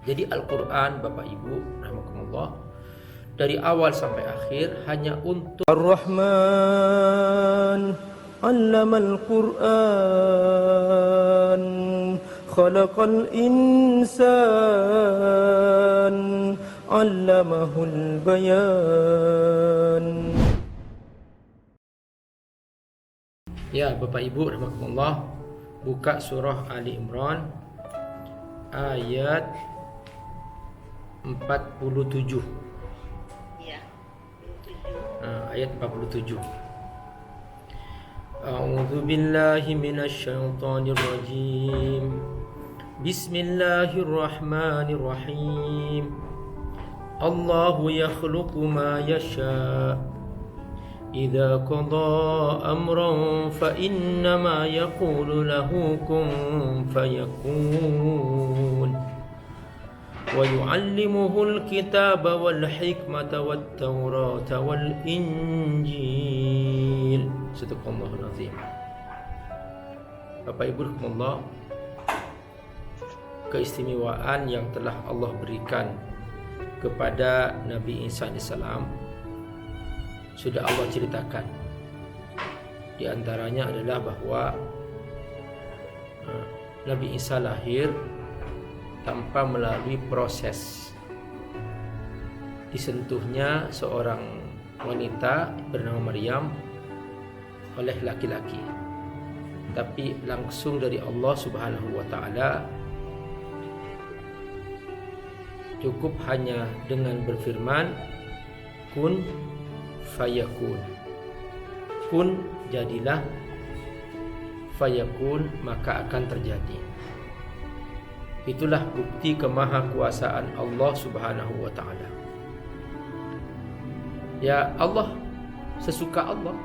Jadi Al-Quran, Bapak Ibu rahimakumullah, dari awal sampai akhir hanya untuk Ar-Rahman 'allamal Qur'an khalaqal insan 'allamahul bayan. Ya, Bapak Ibu rahimakumullah, buka surah Ali Imran ayat 47. Ya, Ayat 47. A'udzu billahi minasy syaithanir rajim. Bismillahirrahmanirrahim. Allahu yakhluqu ma yasha. Idza qada amran fa innama yaqulu lahu kun fayakun. Wa yu'allimuhul kitaba wal hikmata wat taurata wal injil. Sadaqallahul azim. Bapak Ibu rahimakumullah, keistimewaan yang telah Allah berikan kepada Nabi Isa alaihissalam sudah Allah ceritakan. Di antaranya adalah bahwa Nabi Isa lahir tanpa melalui proses disentuhnya seorang wanita bernama Maryam oleh laki-laki, tapi langsung dari Allah Subhanahu wa taala. Cukup hanya dengan berfirman kun fayakun. Kun jadilah, fayakun maka akan terjadi. Itulah bukti kemahakuasaan Allah Subhanahu wa taala. Ya, Allah sesuka Allah.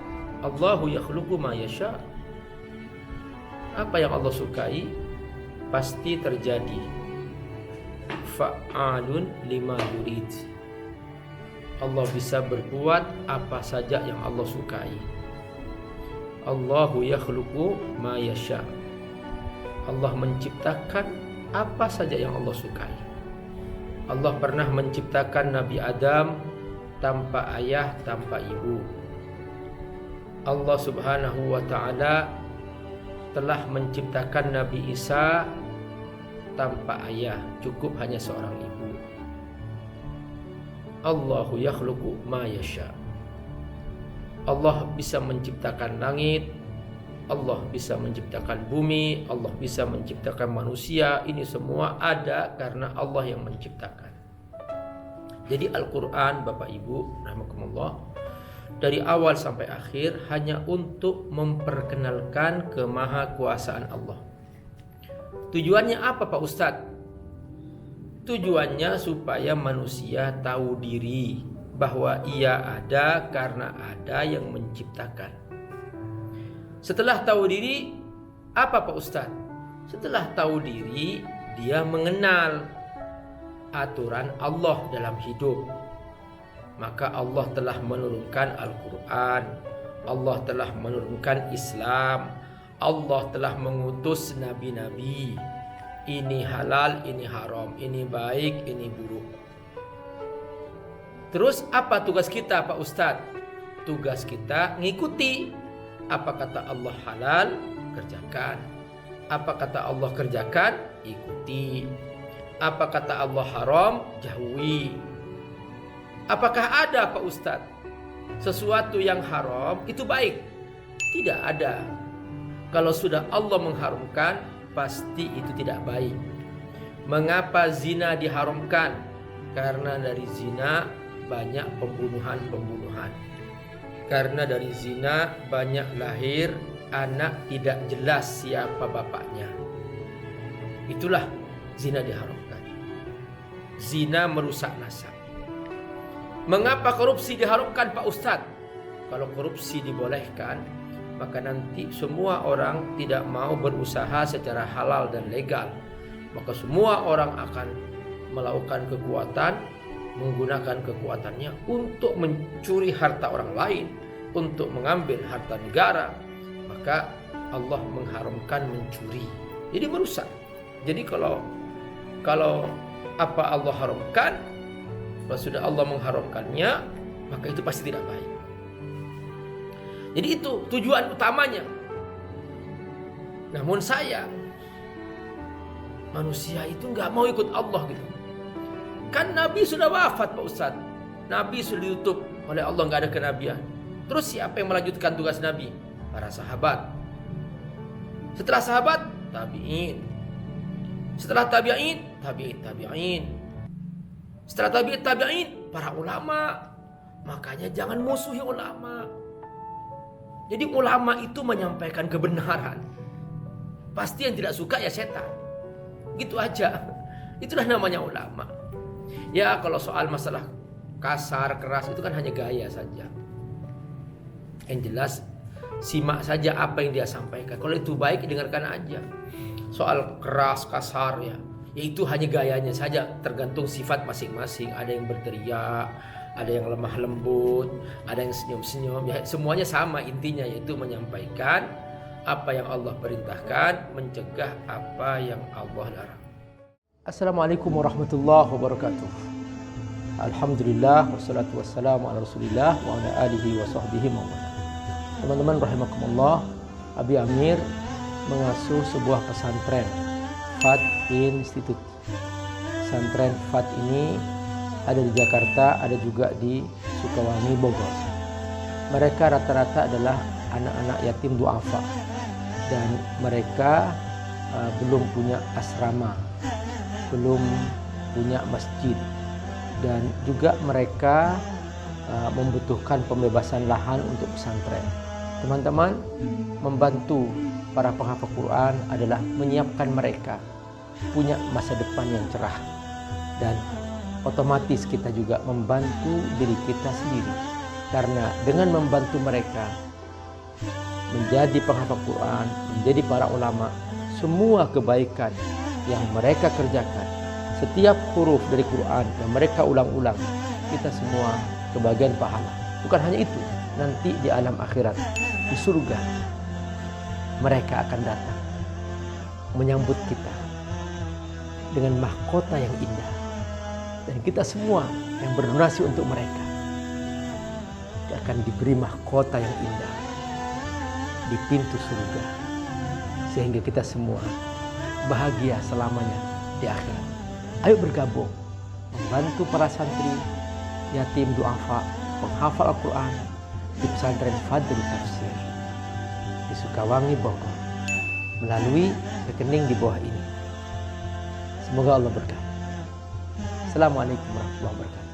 Allahu yakhluqu ma yasha. Apa yang Allah sukai pasti terjadi. Fa'alun lima yurid. Allah bisa berbuat apa saja yang Allah sukai. Allahu yakhluqu ma yasha. Allah menciptakan apa saja yang Allah sukai. Allah pernah menciptakan Nabi Adam tanpa ayah, tanpa ibu. Allah Subhanahu wa taala telah menciptakan Nabi Isa tanpa ayah, cukup hanya seorang ibu. Allahu yakhluqu ma yasha. Allah bisa menciptakan langit, Allah bisa menciptakan bumi, Allah bisa menciptakan manusia. Ini semua ada karena Allah yang menciptakan. Jadi Al-Quran, Bapak Ibu rahimakumullah, dari awal sampai akhir hanya untuk memperkenalkan kemahakuasaan Allah. Tujuannya apa, Pak Ustadz? Tujuannya supaya manusia tahu diri bahwa ia ada karena ada yang menciptakan. Setelah tahu diri, apa Pak Ustadz? Setelah tahu diri, dia mengenal aturan Allah dalam hidup. Maka Allah telah menurunkan Al-Quran, Allah telah menurunkan Islam, Allah telah mengutus nabi-nabi. Ini halal, ini haram, ini baik, ini buruk. Terus apa tugas kita Pak Ustadz? Tugas kita ngikuti. Apa kata Allah halal, kerjakan. Apa kata Allah kerjakan, ikuti. Apa kata Allah haram, jauhi. Apakah ada Pak Ustadz sesuatu yang haram itu baik? Tidak ada. Kalau sudah Allah mengharamkan, pasti itu tidak baik. Mengapa zina diharamkan? Karena dari zina banyak pembunuhan. Karena dari zina banyak lahir anak tidak jelas siapa bapaknya. Itulah zina diharamkan. Zina merusak nasab. Mengapa korupsi diharamkan Pak Ustadz? Kalau korupsi dibolehkan, maka nanti semua orang tidak mau berusaha secara halal dan legal. Maka semua orang akan melakukan kekuatan, menggunakan kekuatannya untuk mencuri harta orang lain, untuk mengambil harta negara. Maka Allah mengharamkan mencuri. Jadi merusak. Jadi kalau apa Allah haramkan, kalau sudah Allah mengharamkannya, maka itu pasti tidak baik. Jadi itu tujuan utamanya. Namun sayang, manusia itu nggak mau ikut Allah gitu. Kan Nabi sudah wafat Pak Ustadz. Nabi sudah ditutup oleh Allah, nggak ada kenabian. Terus siapa yang melanjutkan tugas Nabi? Para sahabat. Setelah sahabat, tabi'in. Setelah tabi'in, tabi'in. Setelah tabi'in, para ulama. Makanya jangan musuhi ulama. Jadi ulama itu menyampaikan kebenaran. Pasti yang tidak suka ya setan. Gitu aja. Itulah namanya ulama. Ya kalau soal masalah kasar, keras itu kan hanya gaya saja. Yang jelas simak saja apa yang dia sampaikan. Kalau itu baik dengarkan aja. Soal keras, kasar ya itu hanya gayanya saja, tergantung sifat masing-masing. Ada yang berteriak, ada yang lemah lembut, ada yang senyum-senyum. Ya, semuanya sama intinya, yaitu menyampaikan apa yang Allah perintahkan, mencegah apa yang Allah larang. Assalamualaikum warahmatullahi wabarakatuh. Alhamdulillah wassalatu wassalamu ala Rasulillah wa ala alihi wa sahbihi mawala. Teman-teman rahimakumullah, Abi Amir mengasuh sebuah pesantren FAT Institute. Pesantren FAT ini ada di Jakarta, ada juga di Sukawangi, Bogor. Mereka rata-rata adalah anak-anak yatim duafa dan mereka belum punya asrama, belum punya masjid, dan juga mereka membutuhkan pembebasan lahan untuk pesantren. Teman-teman, membantu para penghafal Quran adalah menyiapkan mereka punya masa depan yang cerah, dan otomatis kita juga membantu diri kita sendiri, karena dengan membantu mereka menjadi penghafal Quran, menjadi para ulama, semua kebaikan yang mereka kerjakan, setiap huruf dari Quran yang mereka ulang-ulang, kita semua kebagian pahala. Bukan hanya itu, nanti di alam akhirat, di surga, mereka akan datang menyambut kita dengan mahkota yang indah. Dan kita semua yang berdonasi untuk mereka akan diberi mahkota yang indah di pintu surga, sehingga kita semua bahagia selamanya di akhirat. Ayo bergabung membantu para santri yatim duafa, penghafal Al-Quran di pesantren Fadl Tafsir di Sukawangi, Bogor, melalui rekening di bawah ini. Semoga Allah berkati. Assalamualaikum warahmatullahi wabarakatuh.